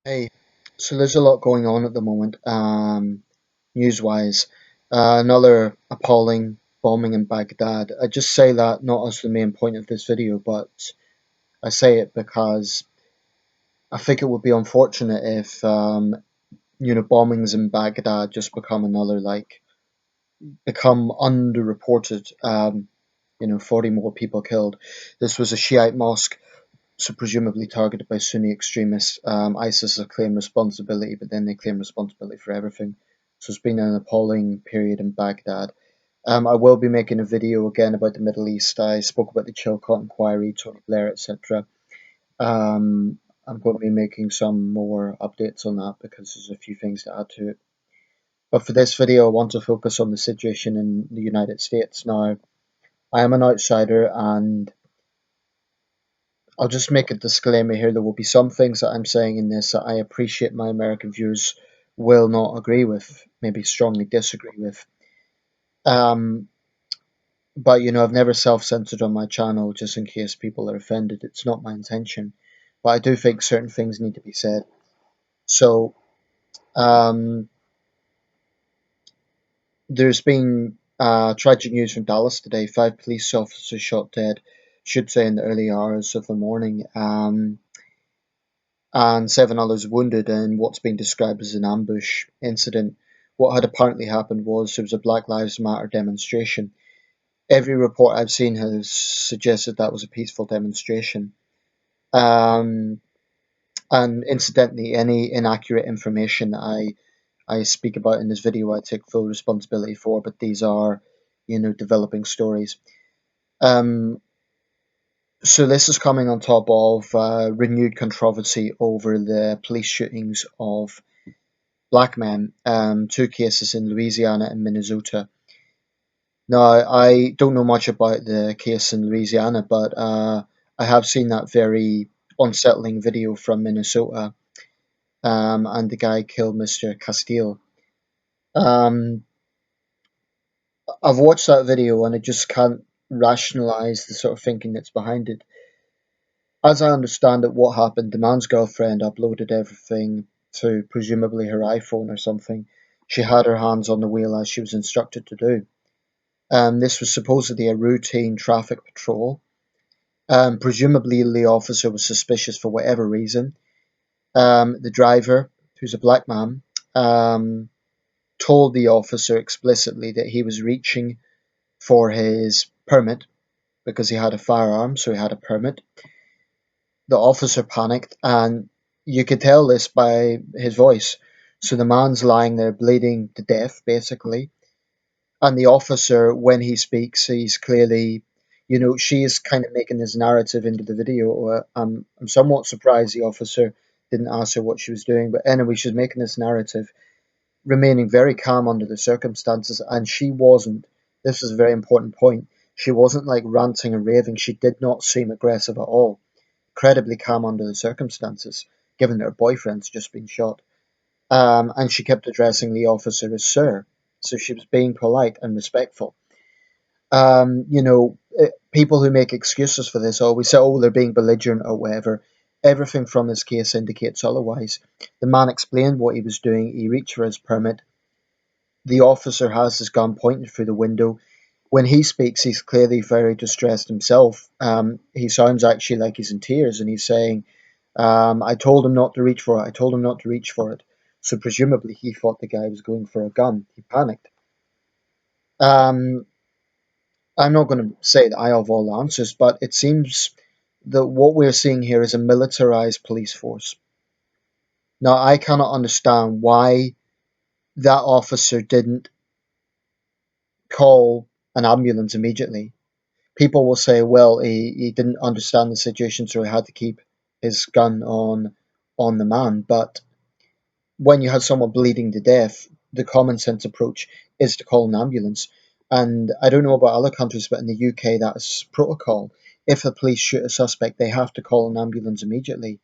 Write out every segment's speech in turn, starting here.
Hey, so there's a lot going on at the moment, news-wise. Another appalling bombing in Baghdad. I just say that not as the main point of this video, but I say it because I think it would be unfortunate if, bombings in Baghdad just become another, become underreported. 40 more people killed. This was a Shiite mosque, so presumably targeted by Sunni extremists. ISIS have claimed responsibility, but then they claim responsibility for everything. So it's been an appalling period in Baghdad. I will be making a video again about the Middle East. I spoke about the Chilcot inquiry, Tony Blair, etc. I'm going to be making some more updates on that because there's a few things to add to it. But for this video, I want to focus on the situation in the United States. Now, I am an outsider and I'll just make a disclaimer here. There will be some things that I'm saying in this that I appreciate my American viewers will not agree with, maybe strongly disagree with. Um, but I've never self-censored on my channel just in case people are offended. It's not my intention, but I do think certain things need to be said. So, um, there's been tragic news from Dallas today. 5 police officers shot dead, should say in the early hours of the morning. And 7 others wounded in what's been described as an ambush incident. What had apparently happened was there was a Black Lives Matter demonstration. Every report I've seen has suggested that was a peaceful demonstration. Um, and incidentally, any inaccurate information I speak about in this video, I take full responsibility for, but these are, developing stories. Um, so this is coming on top of renewed controversy over the police shootings of black men, 2 cases in Louisiana and Minnesota. Now, I don't know much about the case in Louisiana, but I have seen that very unsettling video from Minnesota, and the guy killed Mr. Castile. Um, I've watched that video and I just can't rationalize the sort of thinking that's behind it. As I understand it, what happened, the man's girlfriend uploaded everything to presumably her iPhone or something. She had her hands on the wheel as she was instructed to do. This was supposedly a routine traffic patrol. Presumably, the officer was suspicious for whatever reason. The driver, who's a black man, um, told the officer explicitly that he was reaching for his permit because he had a firearm, so he had a permit. The officer panicked, and you could tell this by his voice. So the man's lying there bleeding to death, basically. And the officer, when he speaks, he's clearly, she is kind of making this narrative into the video. I'm somewhat surprised the officer didn't ask her what she was doing, but anyway, she's making this narrative, remaining very calm under the circumstances, and she wasn't. This is a very important point. She wasn't like ranting and raving. She did not seem aggressive at all. Incredibly calm under the circumstances, given that her boyfriend's just been shot. And she kept addressing the officer as sir. So she was being polite and respectful. People who make excuses for this always say, oh, they're being belligerent or whatever. Everything from this case indicates otherwise. The man explained what he was doing. He reached for his permit. The officer has his gun pointed through the window. When he speaks, he's clearly very distressed himself. He sounds actually like he's in tears, and he's saying, I told him not to reach for it. I told him not to reach for it. So presumably he thought the guy was going for a gun. He panicked. Um, I'm not going to say that I have all the answers, but it seems that what we're seeing here is a militarized police force. Now, I cannot understand why that officer didn't call an ambulance immediately. People will say, well, he didn't understand the situation, so he had to keep his gun on the man. But when you have someone bleeding to death, the common sense approach is to call an ambulance. And I don't know about other countries, but in the UK, that is protocol. If the police shoot a suspect, they have to call an ambulance immediately.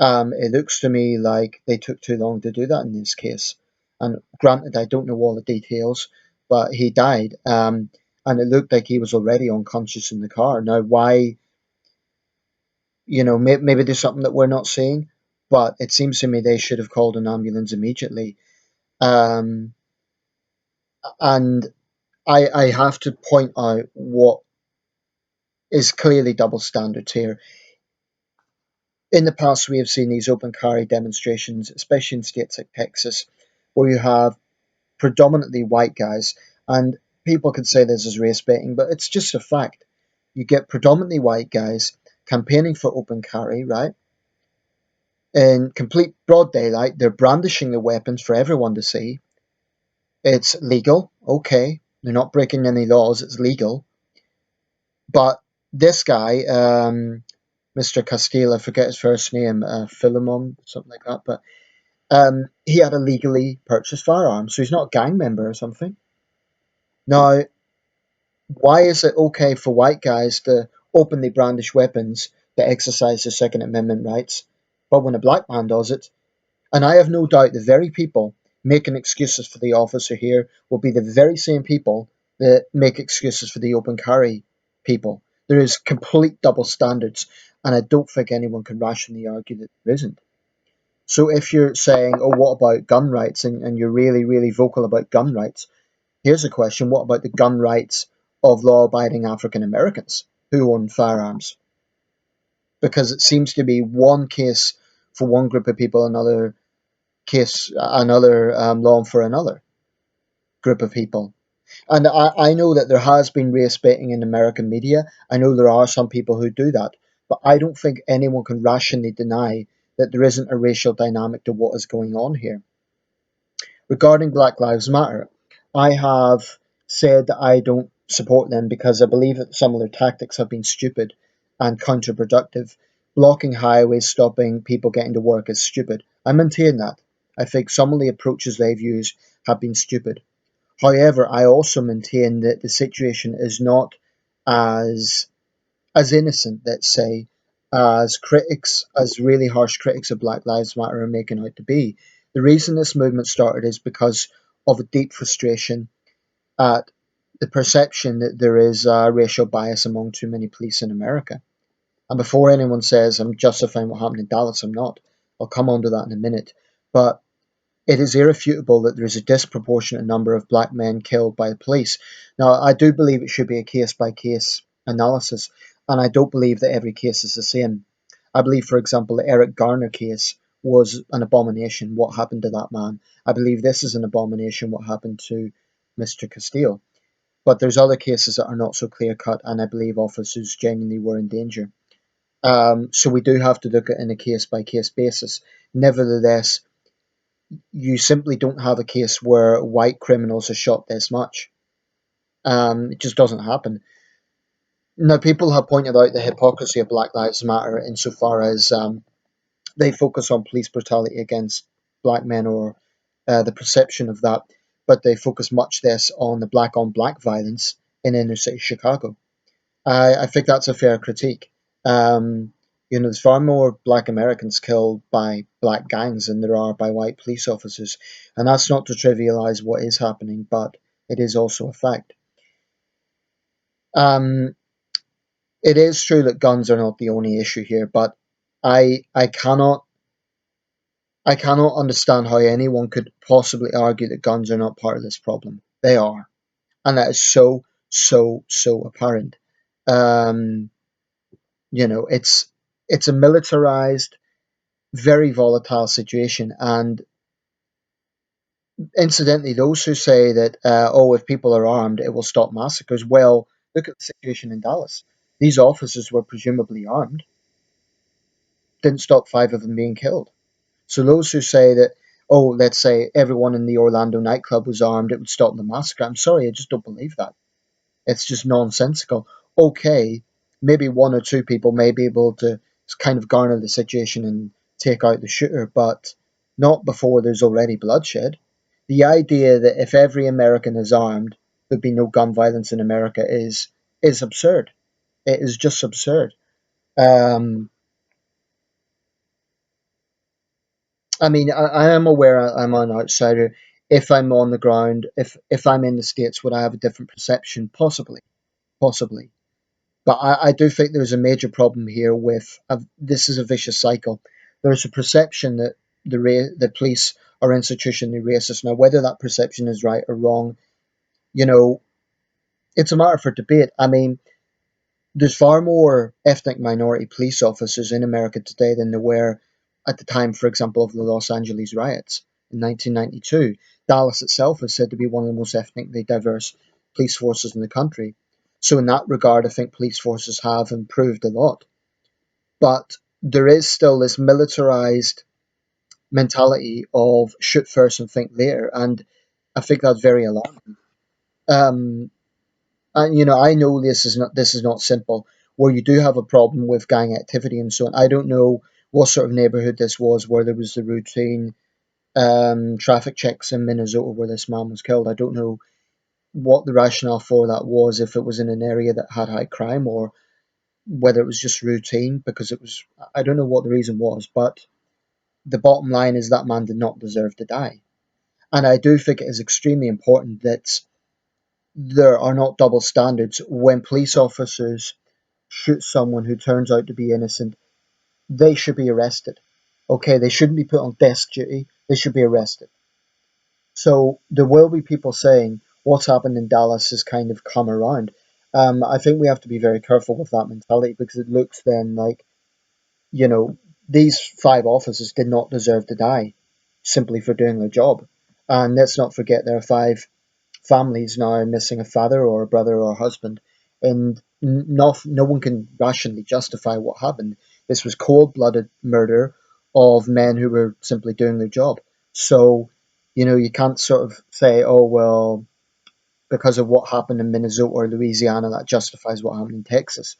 It looks to me like they took too long to do that in this case. And granted, I don't know all the details, but he died. And it looked like he was already unconscious in the car. Now, why, maybe there's something that we're not seeing. but it seems to me they should have called an ambulance immediately. Um, and I have to point out what is clearly double standards here. In the past, we have seen these open carry demonstrations, especially in states like Texas, where you have predominantly white guys, and people could say this is race baiting, but it's just a fact. You get predominantly white guys campaigning for open carry, right? In complete broad daylight, they're brandishing the weapons for everyone to see. It's legal, okay. They're not breaking any laws, it's legal. But this guy, Mr. Castile, I forget his first name, Philemon, something like that, but he had a legally purchased firearm, so he's not a gang member or something. Now, why is it okay for white guys to openly brandish weapons to exercise their Second Amendment rights, but when a black man does it, and I have no doubt the very people making excuses for the officer here will be the very same people that make excuses for the open carry people. There is complete double standards, and I don't think anyone can rationally argue that there isn't. So if you're saying, oh, what about gun rights, and you're really, really vocal about gun rights, here's a question: what about the gun rights of law abiding African Americans who own firearms? Because it seems to be one case for one group of people, another law for another group of people. And I know that there has been race baiting in American media. I know there are some people who do that. But I don't think anyone can rationally deny that there isn't a racial dynamic to what is going on here. Regarding Black Lives Matter, I have said that I don't support them because I believe that some of their tactics have been stupid and counterproductive. Blocking highways, stopping people getting to work is stupid. I maintain that. I think some of the approaches they've used have been stupid. However, I also maintain that the situation is not as innocent, let's say, as really harsh critics of Black Lives Matter are making out to be. The reason this movement started is because of a deep frustration at the perception that there is racial bias among too many police in America. And before anyone says I'm justifying what happened in Dallas, I'm not. I'll come on to that in a minute. But it is irrefutable that there is a disproportionate number of black men killed by the police. Now, I do believe it should be a case by case analysis, and I don't believe that every case is the same. I believe, for example, the Eric Garner case was an abomination. What happened to that man? I believe this is an abomination. What happened to Mr. Castillo? But there's other cases that are not so clear cut, and I believe officers genuinely were in danger. So we do have to look at it in a case by case basis. Nevertheless, you simply don't have a case where white criminals are shot this much. It just doesn't happen. Now, people have pointed out the hypocrisy of Black Lives Matter insofar as they focus on police brutality against black men or the perception of that, but they focus much less on the black on black violence in inner city Chicago. I think that's a fair critique. Um, there's far more black Americans killed by black gangs than there are by white police officers. And that's not to trivialize what is happening, but it is also a fact. Um, it is true that guns are not the only issue here, but I cannot understand how anyone could possibly argue that guns are not part of this problem. They are. And that is so apparent. Um, it's a militarized, very volatile situation. And incidentally, those who say that if people are armed, it will stop massacres. Well, look at the situation in Dallas. These officers were presumably armed, didn't stop five of them being killed. So those who say that, let's say everyone in the Orlando nightclub was armed, it would stop the massacre. I'm sorry, I just don't believe that. It's just nonsensical. Okay, maybe one or two people may be able to kind of garner the situation and take out the shooter, but not before there's already bloodshed. The idea that if every American is armed, there'd be no gun violence in America is absurd. It is just absurd. Um, I mean, I am aware I'm an outsider. If I'm on the ground, if I'm in the States, would I have a different perception? Possibly, possibly. But I do think there's a major problem here with this is a vicious cycle. There's a perception that the police are institutionally racist. Now, whether that perception is right or wrong, you know, it's a matter for debate. I mean, there's far more ethnic minority police officers in America today than there were at the time, for example, of the Los Angeles riots in 1992. Dallas itself is said to be one of the most ethnically diverse police forces in the country. So, in that regard, I think police forces have improved a lot. But there is still this militarized mentality of shoot first and think later, and I think that's very alarming. Um, and I know this is not simple. Where you do have a problem with gang activity and so on. I don't know what sort of neighborhood this was, where there was the routine traffic checks in Minnesota where this man was killed. I don't know what the rationale for that was, if it was in an area that had high crime or whether it was just routine because it was. I don't know what the reason was, but the bottom line is that man did not deserve to die. And I do think it is extremely important that there are not double standards when police officers shoot someone who turns out to be innocent. They should be arrested. Okay, they shouldn't be put on desk duty. They should be arrested. So there will be people saying what's happened in Dallas has kind of come around. I think we have to be very careful with that mentality because it looks then like, you know, these five officers did not deserve to die simply for doing their job. And let's not forget there are five families now missing a father or a brother or a husband, and no one can rationally justify what happened. This was cold blooded murder of men who were simply doing their job. So, you can't sort of say, oh, well, because of what happened in Minnesota or Louisiana, that justifies what happened in Texas.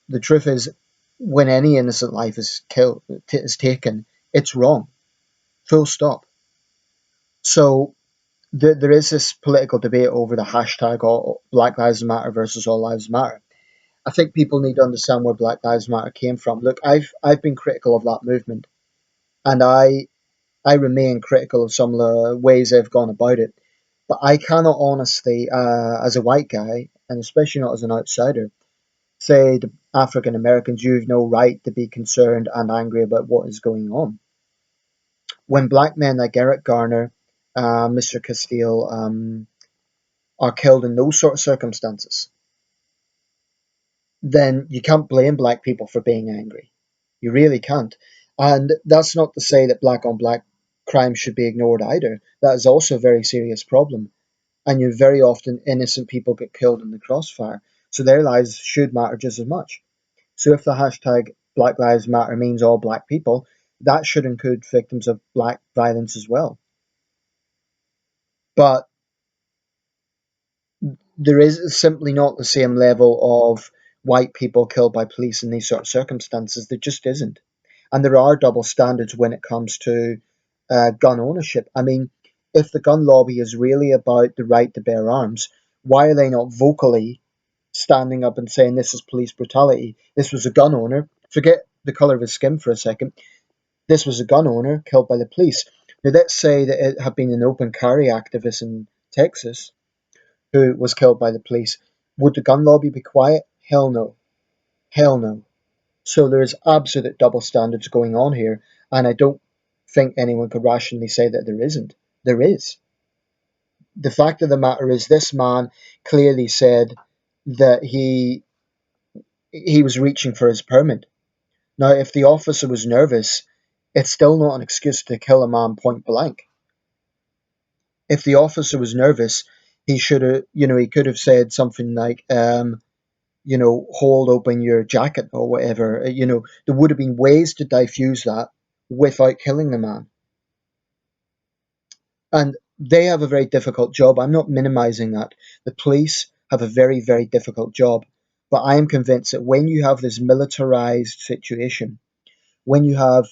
The truth is, when any innocent life is killed, is taken, it's wrong. Full stop. So there is this political debate over the hashtag all Black Lives Matter versus All Lives Matter. I think people need to understand where Black Lives Matter came from. Look, I've been critical of that movement, and I remain critical of some of the ways they've gone about it. But I cannot honestly, as a white guy, and especially not as an outsider, say to African Americans, you've no right to be concerned and angry about what is going on. When black men like Eric Garner, Mr. Castile, are killed in those sort of circumstances, then you can't blame black people for being angry. You really can't. And that's not to say that black on black crime should be ignored either. That is also a very serious problem. And you very often innocent people get killed in the crossfire. So their lives should matter just as much. So if the hashtag Black Lives Matter means all black people, that should include victims of black violence as well. But there is simply not the same level of white people killed by police in these sort of circumstances. There just isn't. And there are double standards when it comes to gun ownership. I mean, if the gun lobby is really about the right to bear arms, why are they not vocally standing up and saying this is police brutality? This was a gun owner. Forget the colour of his skin for a second. This was a gun owner killed by the police. Now, let's say that it had been an open carry activist in Texas who was killed by the police. Would the gun lobby be quiet? Hell no. Hell no. So there's absolute double standards going on here, and I don't think anyone could rationally say that there isn't. There is. The fact of the matter is, this man clearly said that he was reaching for his permit. Now, if the officer was nervous, it's still not an excuse to kill a man point blank. If the officer was nervous, he should have, he could have said something like, hold open your jacket or whatever. There would have been ways to diffuse that without killing the man. And they have a very difficult job. I'm not minimizing that. The police have a very, very difficult job. But I am convinced that when you have this militarized situation, when you have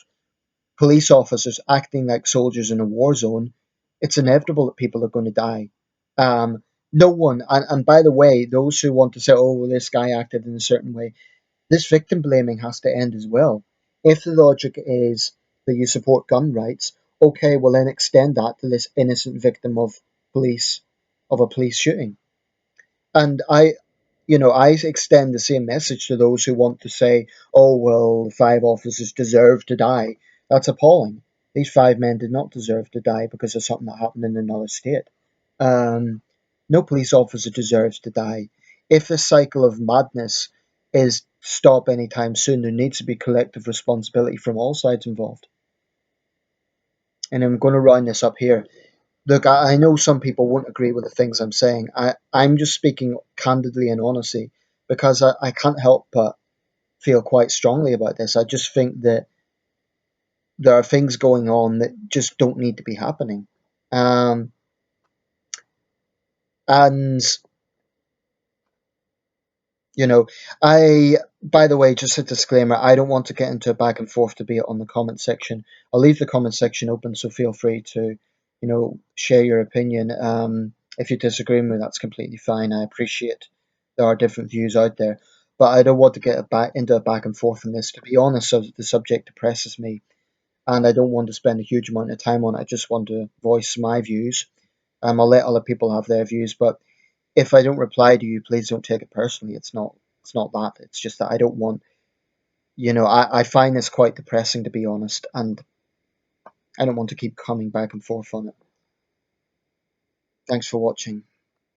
police officers acting like soldiers in a war zone, it's inevitable that people are going to die. No one, and by the way, those who want to say, oh, well, this guy acted in a certain way, this victim blaming has to end as well. If the logic is that you support gun rights, okay, well then extend that to this innocent victim police of a police shooting. And I extend the same message to those who want to say, oh well, five officers deserve to die. That's appalling. These five men did not deserve to die because of something that happened in another state. Um, no police officer deserves to die. If this cycle of madness is to stop anytime soon, there needs to be collective responsibility from all sides involved. And I'm going to round this up here. Look, I know some people won't agree with the things I'm saying. I'm just speaking candidly and honestly because I can't help but feel quite strongly about this. I just think that there are things going on that just don't need to be happening. Um, and You know, by the way, just a disclaimer, I don't want to get into a back and forth debate on the comment section. I'll leave the comment section open, so feel free to, share your opinion. If you disagree with me, that's completely fine. I appreciate there are different views out there, but I don't want to get into a back and forth on this. To be honest, the subject depresses me, and I don't want to spend a huge amount of time on it. I just want to voice my views. I'll let other people have their views, but if I don't reply to you, please don't take it personally. It's not that. It's just that I don't want I find this quite depressing, to be honest, and I don't want to keep coming back and forth on it. Thanks for watching.